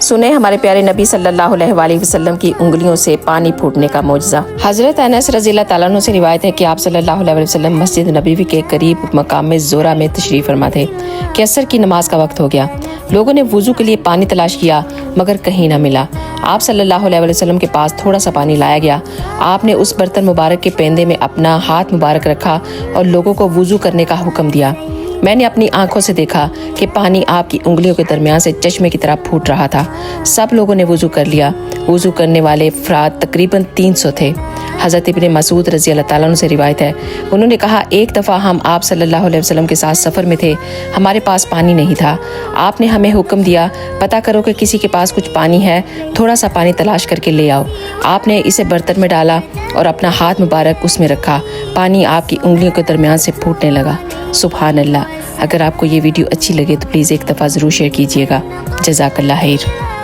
سنیں ہمارے پیارے نبی صلی اللہ علیہ وسلم کی انگلیوں سے پانی پھوٹنے کا معجزہ۔ حضرت انس رضی اللہ تعالیٰ عنہ سے روایت ہے کہ آپ صلی اللہ علیہ وسلم مسجد نبوی کے قریب مقام زورہ میں تشریف فرما تھے کہ عصر کی نماز کا وقت ہو گیا۔ لوگوں نے وضو کے لیے پانی تلاش کیا مگر کہیں نہ ملا۔ آپ صلی اللہ علیہ وسلم کے پاس تھوڑا سا پانی لایا گیا۔ آپ نے اس برتن مبارک کے پیندے میں اپنا ہاتھ مبارک رکھا اور لوگوں کو وضو کرنے کا حکم دیا۔ میں نے اپنی آنکھوں سے دیکھا کہ پانی آپ کی انگلیوں کے درمیان سے چشمے کی طرح پھوٹ رہا تھا۔ سب لوگوں نے وضو کر لیا۔ وضو کرنے والے افراد تقریباً 300 تھے۔ حضرت ابن مسعود رضی اللہ تعالیٰ عنہ سے روایت ہے، انہوں نے کہا ایک دفعہ ہم آپ صلی اللہ علیہ وسلم کے ساتھ سفر میں تھے، ہمارے پاس پانی نہیں تھا۔ آپ نے ہمیں حکم دیا پتہ کرو کہ کسی کے پاس کچھ پانی ہے، تھوڑا سا پانی تلاش کر کے لے آؤ۔ آپ نے اسے برتن میں ڈالا اور اپنا ہاتھ مبارک اس میں رکھا۔ پانی آپ کی انگلیوں کے درمیان سے پھوٹنے لگا۔ سبحان اللہ۔ اگر آپ کو یہ ویڈیو اچھی لگے تو پلیز ایک دفعہ ضرور شیئر کیجیے گا۔ جزاک اللہ خیر۔